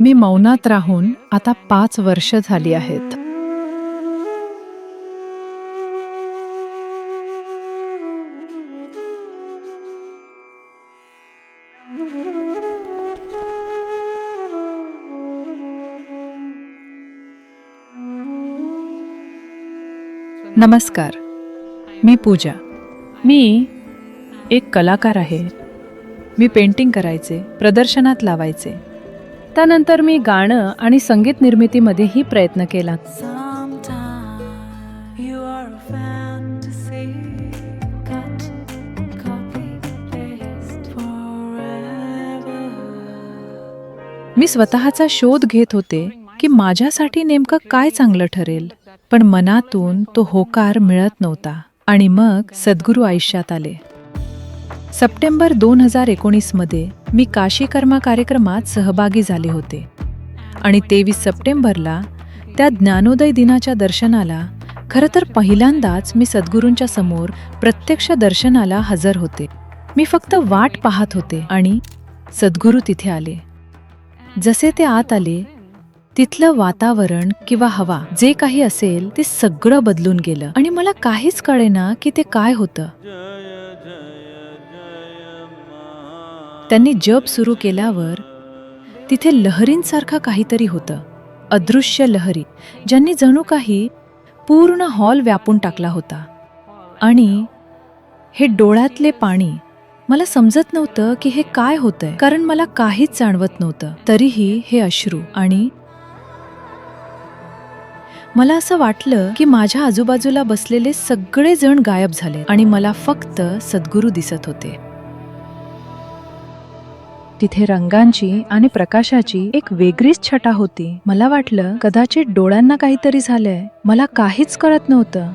मी मौनात राहून आता 5 वर्ष झाली आहेत. नमस्कार, मी पूजा. मी एक कलाकार आहे. मी पेंटिंग करायचे, प्रदर्शनात लावायचे. त्यानंतर मी गाणं आणि संगीत निर्मितीमध्येही प्रयत्न केला. मी स्वतःचा शोध घेत होते की माझ्यासाठी नेमकं काय चांगलं ठरेल, पण मनातून तो होकार मिळत नव्हता. आणि मग सद्गुरू आयुष्यात आले. सप्टेंबर 2019 मध्ये मी काशी कर्मा कार्यक्रमात सहभागी झाले होते आणि 23 सप्टेंबरला त्या ज्ञानोदय दिनाच्या दर्शनाला खरं तर पहिल्यांदाच मी सद्गुरूंच्या समोर प्रत्यक्ष दर्शनाला हजर होते. मी फक्त वाट पाहत होते आणि सद्गुरू तिथे आले. जसे ते आत आले, तिथलं वातावरण किंवा हवा जे काही असेल ते सगळं बदलून गेलं आणि मला काहीच कळेना की ते काय होतं. त्यांनी जप सुरू केल्यावर तिथे लहरींसारखं काहीतरी होतं, अदृश्य लहरी, ज्यांनी जणू काही पूर्ण हॉल व्यापून टाकला होता. आणि हे डोळ्यातले पाणी, मला समजत नव्हतं की हे काय होतंय, कारण मला काहीच जाणवत नव्हतं. तरीही हे अश्रू, आणि मला असं वाटलं की माझ्या आजूबाजूला बसलेले सगळे जण गायब झाले आणि मला फक्त सद्गुरू दिसत होते. तिथे रंगांची आणि प्रकाशाची एक वेगळीच छटा होती. मला वाटलं कदाचित डोळ्यांना काहीतरी झालंय. मला काहीच कळत नव्हतं.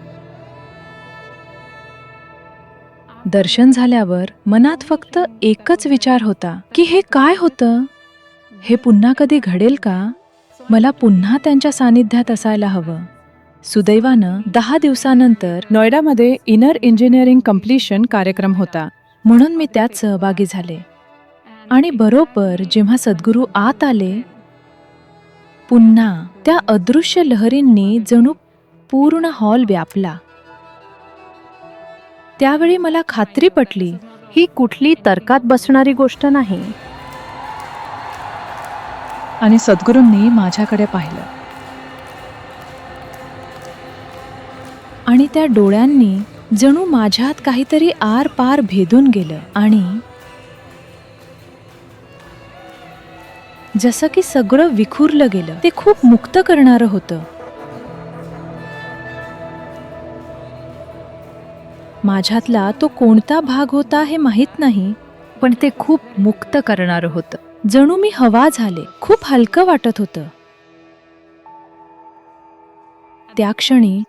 दर्शन झाल्यावर मनात फक्त एकच विचार होता की हे काय होतं, हे पुन्हा कधी घडेल का? मला पुन्हा त्यांच्या सानिध्यात असायला हवं. सुदैवानं 10 दिवसानंतर नोएडामध्ये इनर इंजिनिअरिंग कम्प्लिशन कार्यक्रम होता, म्हणून मी त्यात सहभागी झाले. आणि बरोबर जेव्हा सद्गुरू आत आले, पुन्हा त्या अदृश्य लहरींनी जणू पूर्ण हॉल व्यापला. त्यावेळी मला खात्री पटली, ही कुठली तर्कात बसणारी गोष्ट नाही. आणि सद्गुरूंनी माझ्याकडे पाहिलं आणि त्या डोळ्यांनी जणू माझ्यात काहीतरी आर पार भेदून गेलं. आणि जसं की सगळं विखुरलं गेलं. ते खूप मुक्त करणारं होतं. माझ्यातला तो कोणता भाग होता हे माहीत नाही, पण ते खूप मुक्त करणारं होतं. जणू मी हवा झाले. खूप हलकं वाटत होतं. त्या क्षणी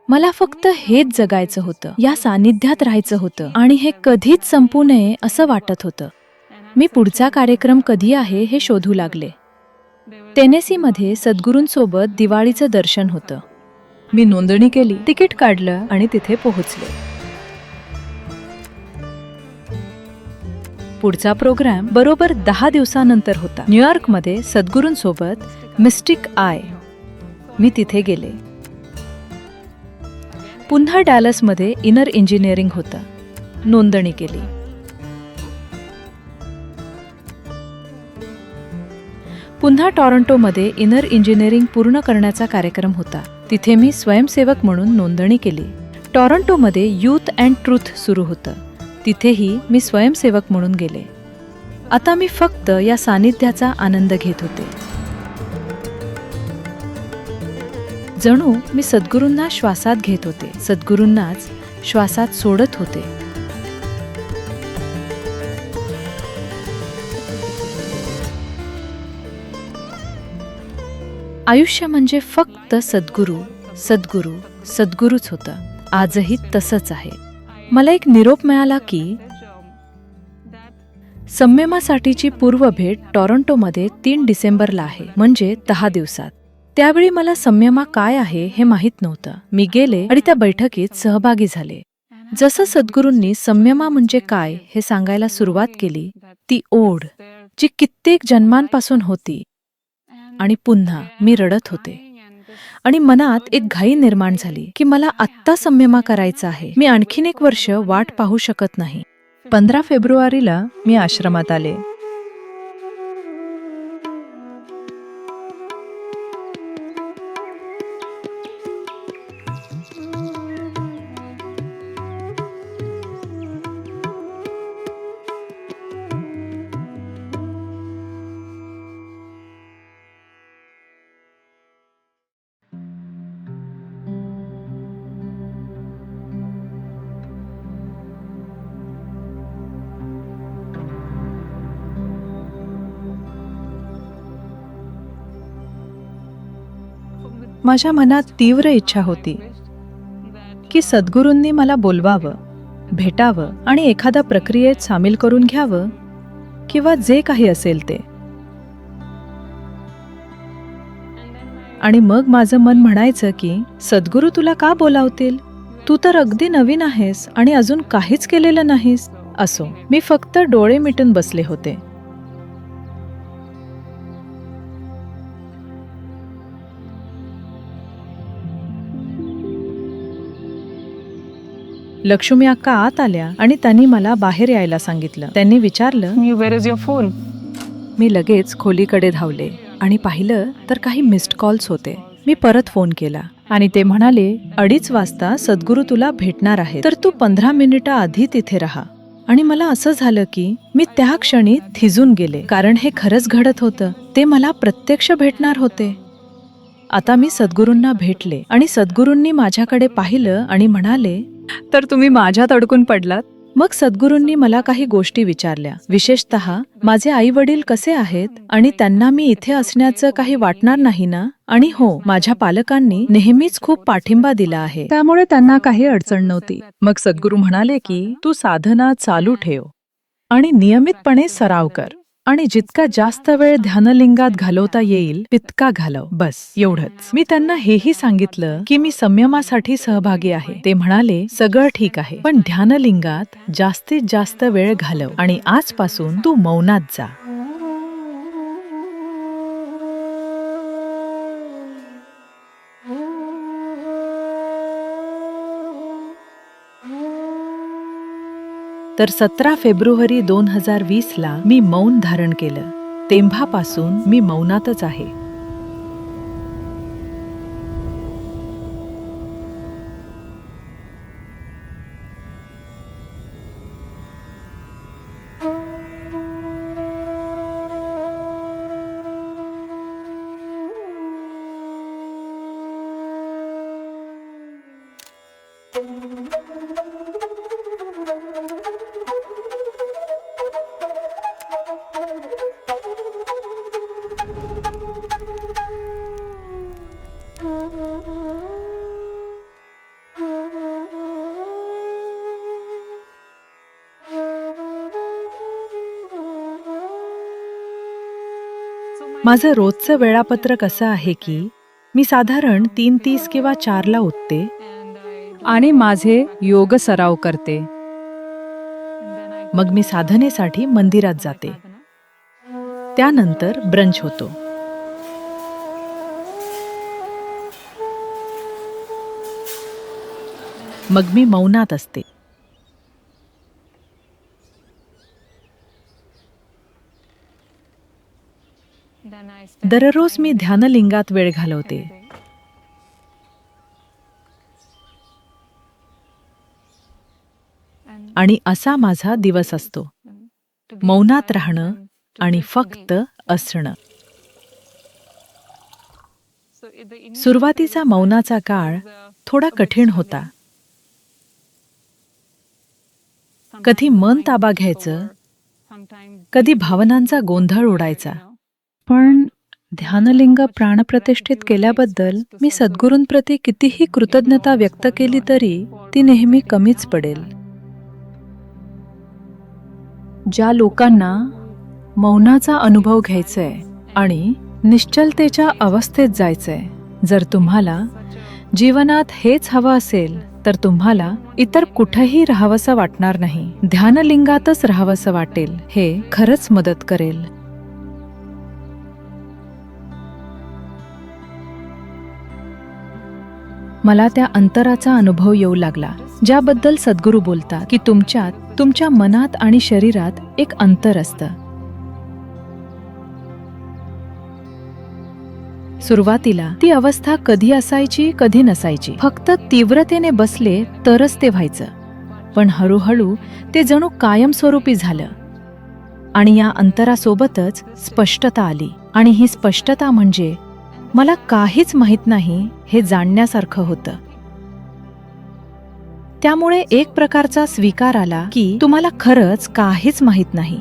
मला फक्त हेच जगायचं होतं, या सानिध्यात राहायचं होतं, आणि हे कधीच संपू नये असं वाटत होतं. मी पुढचा कार्यक्रम कधी आहे हे शोधू लागले. टेनेसीमध्ये सद्गुरूंसोबत दिवाळीचं दर्शन होतं. मी नोंदणी केली, तिकीट काढलं आणि तिथे पोहोचले. पुढचा प्रोग्राम बरोबर 10 दिवसानंतर होता. न्यूयॉर्कमध्ये सद्गुरूंसोबत मिस्टिक आय. मी तिथे गेले. पुन्हा डॅलसमध्ये इनर इंजिनिअरिंग होतं. नोंदणी केली. पुन्हा टॉरंटोमध्ये इनर इंजिनिअरिंग पूर्ण करण्याचा कार्यक्रम होता. तिथे मी स्वयंसेवक म्हणून नोंदणी केली. टॉरंटोमध्ये यूथ अँड ट्रूथ सुरू होतं. तिथेही मी स्वयंसेवक म्हणून गेले. आता मी फक्त या सानिध्याचा आनंद घेत होते. जणू मी सद्गुरूंना श्वासात घेत होते, सद्गुरूंनाच श्वासात सोडत होते. आयुष्य म्हणजे फक्त सद्गुरू, सद्गुरू, सद्गुरूच होतं. आजही तसंच आहे. मला एक निरोप मिळाला की संयमासाठीची पूर्वभेट टॉरंटोमध्ये 3 डिसेंबरला आहे, म्हणजे 10 दिवसात. त्यावेळी मला संयमा काय आहे हे माहीत नव्हतं. मी गेले आणि त्या बैठकीत सहभागी झाले. जसं सद्गुरूंनी संयमा म्हणजे काय हे सांगायला सुरुवात केली, ती ओढ जी कित्येक जन्मांपासून होती, आणि पुन्हा मी रडत होते. आणि मनात एक घाई निर्माण झाली की मला आत्ता संयमा करायचा आहे. मी आणखीन 1 वर्ष वाट पाहू शकत नाही. 15 फेब्रुवारीला मी आश्रमात आले. माझ्या मनात तीव्र इच्छा होती की सद्गुरूंनी मला बोलवावं, भेटावं आणि एखाद्या प्रक्रियेत सामील करून घ्यावं किंवा जे काही असेल ते. आणि मग माझं मन म्हणायचं की सद्गुरू तुला का बोलावतील? तू तर अगदी नवीन आहेस आणि अजून काहीच केलेलं नाहीस. असो, मी फक्त डोळे मिटून बसले होते. लक्ष्मी अक्का आत आल्या आणि त्यांनी मला बाहेर यायला सांगितलं. त्यांनी विचारलं, Where is your phone? मी लगेच खोलीकडे धावले आणि पाहिलं तर काही मिस्ड कॉल्स होते. मी परत फोन केला आणि ते म्हणाले 2:30 वाजता सद्गुरू तुला भेटणार आहेत, तर तू 15 मिनिटं आधी तिथे राहा. आणि मला असं झालं की मी त्या क्षणी थिजून गेले, कारण हे खरंच घडत होतं. ते मला प्रत्यक्ष भेटणार होते. आता मी सद्गुरूंना भेटले आणि सद्गुरूंनी माझ्याकडे पाहिलं आणि म्हणाले, तर तुम्ही माझ्यात अडकून पडलात? मग सद्गुरूंनी मला काही गोष्टी विचारल्या, विशेषतः माझे आई वडील कसे आहेत आणि त्यांना मी इथे असण्याचं काही वाटणार नाही ना. आणि हो, माझ्या पालकांनी नेहमीच खूप पाठिंबा दिला आहे, त्यामुळे त्यांना काही अडचण नव्हती. मग सद्गुरू म्हणाले की तू साधना चालू ठेव आणि नियमितपणे सराव कर आणि जितका जास्त वेळ ध्यानलिंगात घालवता येईल तितका घालव, बस एवढंच. मी त्यांना हेही सांगितलं की मी संयमासाठी सहभागी आहे. ते म्हणाले सगळं ठीक आहे, पण ध्यानलिंगात जास्तीत जास्त वेळ घालव आणि आजपासून तू मौनात जा. तर 17 फेब्रुवारी 2020 ला मी मौन धारण केलं. तेव्हापासून मी मौनातच आहे. माझं रोजचं वेळापत्रक असं आहे की मी साधारण 3:30 किंवा 4 ला उठते आणि माझे योग सराव करते. मग मी साधनेसाठी मंदिरात जाते. त्यानंतर ब्रंच होतो. मग मी मौनात असते. दररोज मी ध्यानलिंगात वेळ घालवते. आणि असा माझा दिवस असतो, मौनात राहणं आणि फक्त असणं. सुरुवातीचा मौनाचा काळ थोडा कठीण होता. कधी मन ताबा घ्यायचं, कधी भावनांचा गोंधळ उडायचा. पण ध्यानलिंग प्राणप्रतिष्ठित केल्याबद्दल मी सद्गुरूंप्रती कितीही कृतज्ञता व्यक्त केली तरी ती नेहमी कमीच पडेल. ज्या लोकांना मौनाचा अनुभव घ्यायचाय आणि निश्चलतेच्या अवस्थेत जायचंय, जर तुम्हाला जीवनात हेच हवं असेल तर तुम्हाला इतर कुठेही राहावंसं वाटणार नाही. ध्यानलिंगातच राहावंसं वाटेल. हे खरंच मदत करेल. मला त्या अंतराचा अनुभव येऊ लागला, ज्याबद्दल सद्गुरू बोलतात की तुमच्यात, तुमच्या मनात आणि शरीरात एक अंतर असतं. सुरुवातीला ती अवस्था कधी असायची कधी नसायची. फक्त तीव्रतेने बसले तरच ते व्हायचं. पण हळूहळू ते जणू कायमस्वरूपी झालं. आणि या अंतरासोबतच स्पष्टता आली. आणि ही स्पष्टता म्हणजे मला काहीच माहीत नाही हे जाणण्यासारखं होतं. त्यामुळे एक प्रकारचा स्वीकार आला की तुम्हाला खरंच काहीच माहीत नाही.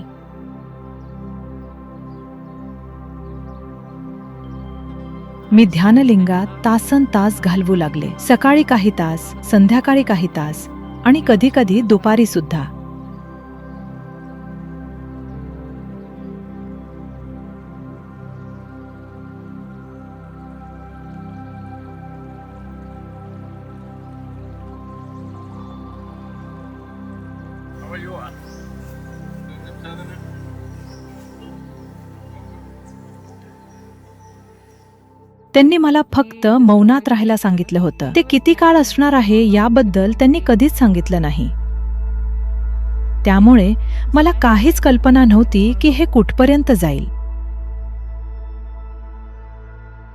मी ध्यानलिंगात तासनतास घालवू लागले. सकाळी काही तास, संध्याकाळी काही तास आणि कधी कधी दुपारी सुद्धा. त्यांनी मला फक्त मौनात राहायला सांगितलं होतं. ते किती काळ असणार आहे याबद्दल त्यांनी कधीच सांगितलं नाही. त्यामुळे मला काहीच कल्पना नव्हती की हे कुठपर्यंत जाईल.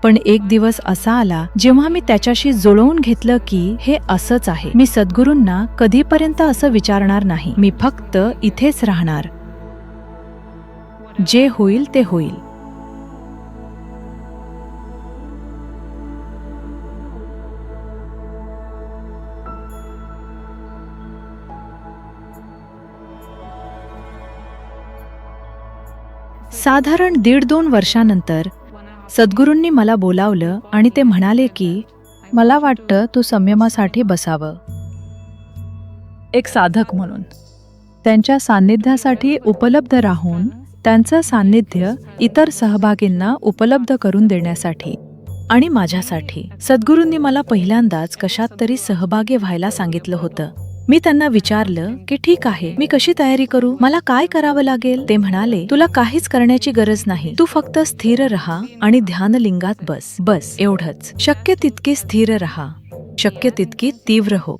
पण एक दिवस असा आला जेव्हा मी त्याच्याशी जुळवून घेतलं की हे असंच आहे. मी सद्गुरूंना कधीपर्यंत असं विचारणार नाही. मी फक्त इथेच राहणार. जे होईल ते होईल. साधारण 1.5-2 वर्षानंतर सद्गुरूंनी मला बोलावलं आणि ते म्हणाले की मला वाटतं तू संयमासाठी बसावं. एक साधक म्हणून त्यांच्या सान्निध्यासाठी उपलब्ध राहून त्यांचं सान्निध्य इतर सहभागींना उपलब्ध करून देण्यासाठी आणि माझ्यासाठी सद्गुरूंनी मला पहिल्यांदाच कशात तरी सहभागी व्हायला सांगितलं होतं. मी त्यांना विचारलं की ठीक आहे, मी कशी तयारी करू, मला काय करावं लागेल. ते म्हणाले तुला काहीच करण्याची गरज नाही, तू फक्त स्थिर रहा आणि ध्यानलिंगात बस एवढंच. शक्य तितकी स्थिर रहा, शक्य तितकी तीव्र हो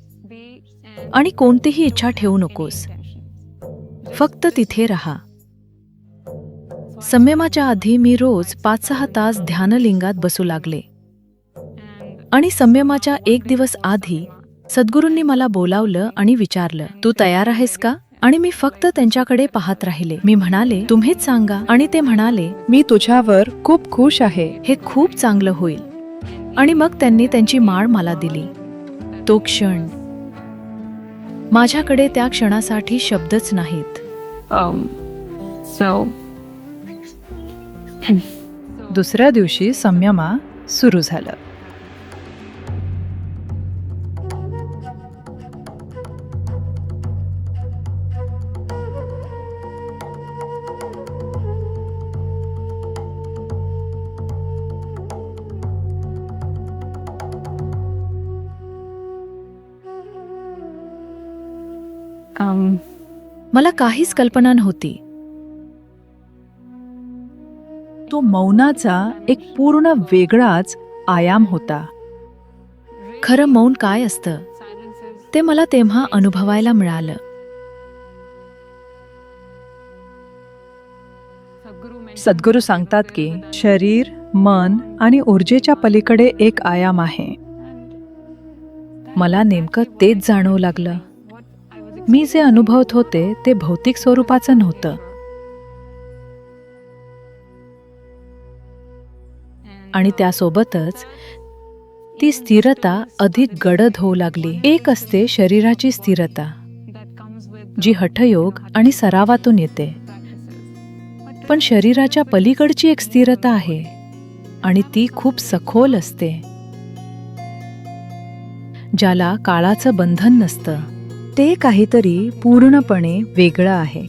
आणि कोणतीही इच्छा ठेवू नकोस. फक्त तिथे रहा. संयमाच्या आधी मी रोज 5-6 तास ध्यानलिंगात बसू लागले. आणि संयमाच्या एक दिवस आधी सद्गुरूंनी मला बोलावलं आणि विचारलं तू तयार आहेस का. आणि मी फक्त त्यांच्याकडे पाहत राहिले. मी म्हणाले तुम्हीच सांगा. आणि ते म्हणाले मी तुझ्यावर खूप खुश आहे, हे खूप चांगलं होईल. आणि मग त्यांनी त्यांची माळ मला दिली. तो क्षण, माझ्याकडे त्या क्षणासाठी शब्दच नाहीत. दुसऱ्या दिवशी संयमा सुरू झालं. मला काहीच कल्पना नव्हती. तो मौनाचा एक पूर्ण वेगळाच आयाम होता. खरं मौन काय असतं ते मला तेव्हा अनुभवायला मिळालं. सद्गुरू सांगतात की शरीर, मन आणि ऊर्जेच्या पलीकडे एक आयाम आहे. मला नेमकं तेच जाणवू लागलं. मी जे अनुभवत होते ते भौतिक स्वरूपाचं नव्हतं. आणि त्यासोबतच ती स्थिरता अधिक गडद होऊ लागली. एक असते शरीराची स्थिरता, जी हठयोग आणि सरावातून येते. पण शरीराच्या पलीकडची एक स्थिरता आहे आणि ती खूप सखोल असते, ज्याला काळाचं बंधन नसतं. ते काहीतरी पूर्णपणे वेगळं आहे.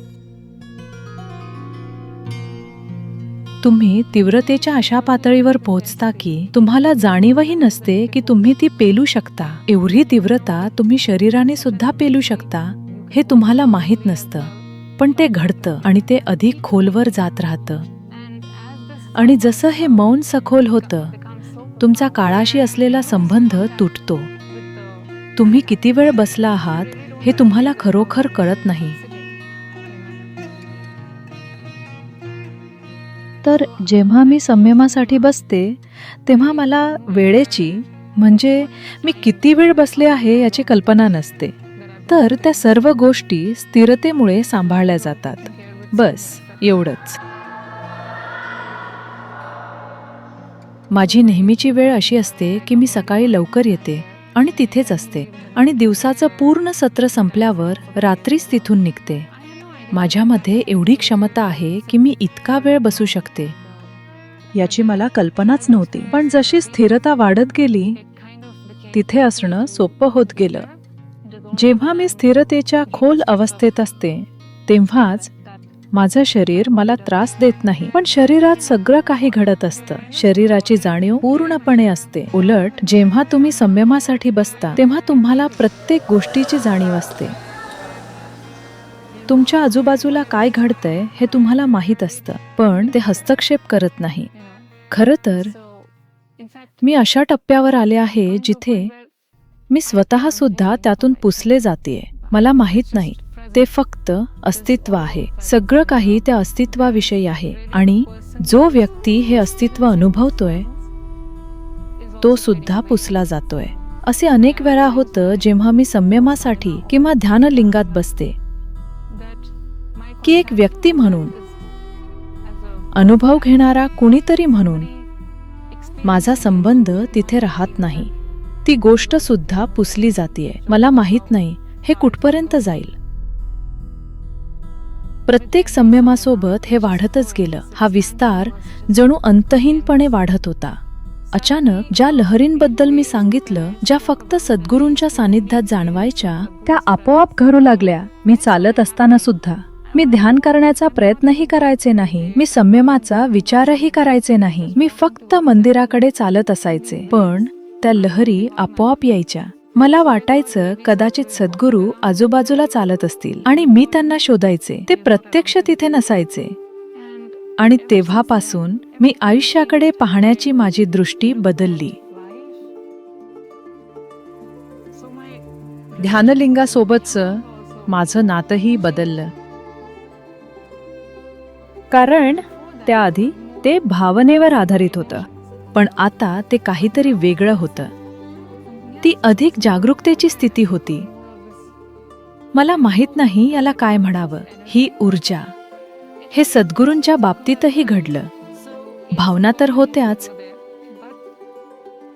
तुम्ही तीव्रतेच्या अशा पातळीवर पोहोचता की तुम्हाला जाणीवही नसते की तुम्ही ती पेलू शकता. एवढी तीव्रता तुम्ही शरीराने सुद्धा पेलू शकता हे तुम्हाला माहीत नसतं. पण ते घडतं आणि ते अधिक खोलवर जात राहतं. आणि जसं हे मौन सखोल होतं तुमचा काळाशी असलेला संबंध तुटतो. तुम्ही किती वेळ बसला आहात हे तुम्हाला खरोखर कळत नाही. तर जेव्हा मी संयमासाठी बसते तेव्हा मला वेळेची म्हणजे मी किती वेळ बसले आहे याची कल्पना नसते. तर त्या सर्व गोष्टी स्थिरतेमुळे सांभाळल्या जातात. बस एवढंच. माझी नेहमीची वेळ अशी असते की मी सकाळी लवकर येते आणि तिथेच असते आणि दिवसाचं पूर्ण सत्र संपल्यावर रात्रीच तिथून निघते. माझ्यामध्ये एवढी क्षमता आहे की मी इतका वेळ बसू शकते याची मला कल्पनाच नव्हती. पण जशी स्थिरता वाढत गेली तिथे असणं सोपं होत गेलं. जेव्हा मी स्थिरतेच्या खोल अवस्थेत असते तेव्हाच माझं शरीर मला त्रास देत नाही. पण शरीरात सगळं काही घडत असतं. शरीराची जाणीव पूर्णपणे असते. उलट जेव्हा तुम्ही संयमासाठी बसता तेव्हा तुम्हाला प्रत्येक गोष्टीची जाणीव असते. तुमच्या आजूबाजूला काय घडतंय हे तुम्हाला माहीत असतं, पण ते हस्तक्षेप करत नाही. खरं तर मी अशा टप्प्यावर आले आहे जिथे मी स्वतः सुद्धा त्यातून पुसले जातेय. मला माहीत नाही, ते फक्त अस्तित्व आहे. सगळं काही त्या अस्तित्वाविषयी आहे आणि जो व्यक्ती हे अस्तित्व अनुभवतोय तो सुद्धा पुसला जातोय. असे अनेक वेळा होतं जेव्हा मी संयमासाठी किंवा ध्यानलिंगात बसते की एक व्यक्ती म्हणून, अनुभव घेणारा कुणीतरी म्हणून माझा संबंध तिथे राहत नाही. ती गोष्ट सुद्धा पुसली जातीये. मला माहित नाही हे कुठपर्यंत जाईल. प्रत्येक संयमासोबत हे वाढतच गेलं. हा विस्तार जणू अंतहीनपणे वाढत होता. अचानक ज्या लहरींबद्दल मी सांगितलं, ज्या फक्त सद्गुरूंच्या सानिध्यात जाणवायच्या, त्या आपोआप घडू लागल्या. मी चालत असताना सुद्धा. मी ध्यान करण्याचा प्रयत्नही करायचे नाही. मी संयमाचा विचारही करायचे नाही. मी फक्त मंदिराकडे चालत असायचे. पण त्या लहरी आपोआप यायच्या. मला वाटायचं कदाचित सद्गुरू आजूबाजूला चालत असतील आणि मी त्यांना शोधायचे. ते प्रत्यक्ष तिथे नसायचे. आणि तेव्हापासून मी आयुष्याकडे पाहण्याची माझी दृष्टी बदलली. ध्यानलिंगासोबतचं माझं नातंही बदललं. कारण त्याआधी ते भावनेवर आधारित होतं, पण आता ते काहीतरी वेगळं होतं. ती अधिक जागरूकतेची स्थिती होती. मला माहित नाही याला काय म्हणावं. ही ऊर्जा. हे सद्गुरूंच्या बाबतीतही घडलं. भावना तर होत्याच,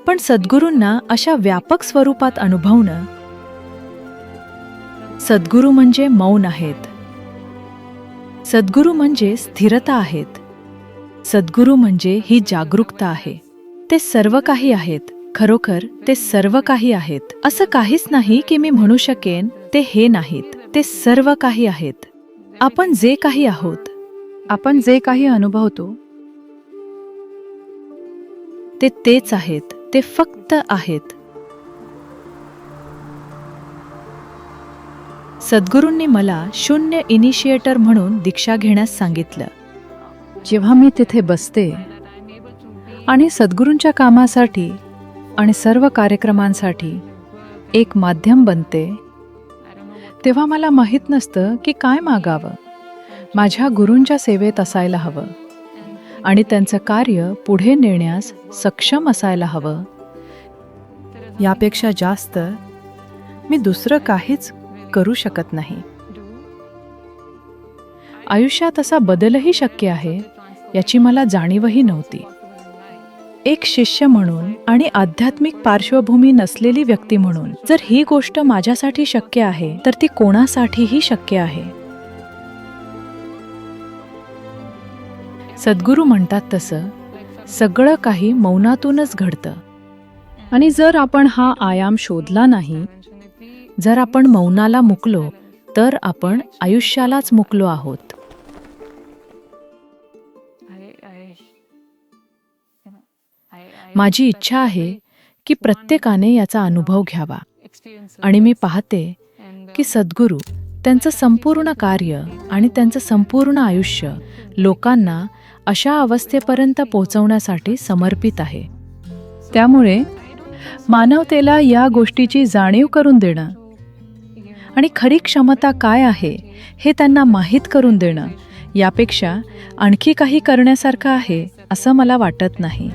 पण सद्गुरूंना अशा व्यापक स्वरूपात अनुभवणं. सद्गुरू म्हणजे मौन आहेत. सद्गुरू म्हणजे स्थिरता आहेत. सद्गुरू म्हणजे ही जागरूकता आहे. ते सर्व काही आहेत. खरोखर ते सर्व काही आहेत. असं काहीच नाही की मी म्हणू शकेन ते हे नाहीत. ते सर्व काही आहेत. आपण जे काही आहोत, आपण जे काही अनुभवतो ते तेच आहेत. ते फक्त आहेत. सद्गुरूंनी मला शून्य इनिशिएटर म्हणून दीक्षा घेण्यास सांगितलं. जेव्हा मी तिथे बसते आणि सद्गुरूंच्या कामासाठी आणि सर्व कार्यक्रमांसाठी एक माध्यम बनते, तेव्हा मला माहीत नसतं की काय मागावं. माझ्या गुरूंच्या सेवेत असायला हवं आणि त्यांचं कार्य पुढे नेण्यास सक्षम असायला हवं. यापेक्षा जास्त मी दुसरं काहीच करू शकत नाही. आयुष्यात असा बदलही शक्य आहे याची मला जाणीवही नव्हती. एक शिष्य म्हणून आणि आध्यात्मिक पार्श्वभूमी नसलेली व्यक्ती म्हणून जर ही गोष्ट माझ्यासाठी शक्य आहे तर ती कोणासाठीही शक्य आहे. सद्गुरू म्हणतात तसं सगळं काही मौनातूनच घडतं. आणि जर आपण हा आयाम शोधला नाही, जर आपण मौनाला मुकलो, तर आपण आयुष्यालाच मुकलो आहोत. माझी इच्छा आहे की प्रत्येकाने याचा अनुभव घ्यावा. आणि मी पाहते की सद्गुरू त्यांचं संपूर्ण कार्य आणि त्यांचं संपूर्ण आयुष्य लोकांना अशा अवस्थेपर्यंत पोहोचवण्यासाठी समर्पित आहे. त्यामुळे मानवतेला या गोष्टीची जाणीव करून देणं आणि खरी क्षमता काय आहे हे त्यांना माहीत करून देणं यापेक्षा आणखी काही करण्यासारखं आहे असं मला वाटत नाही.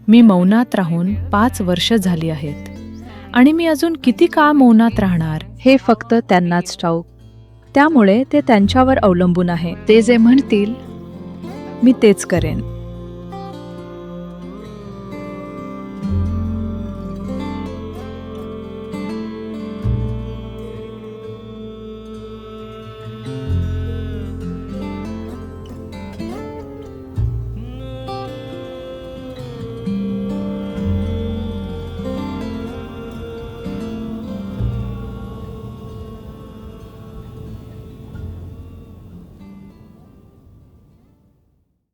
मी मौनात राहून 5 वर्ष झाली आहेत आणि मी अजून किती काळ मौनात राहणार हे फक्त त्यांनाच ठाऊक. त्यामुळे ते त्यांच्यावर अवलंबून आहे. ते जे म्हणतील मी तेच करेन.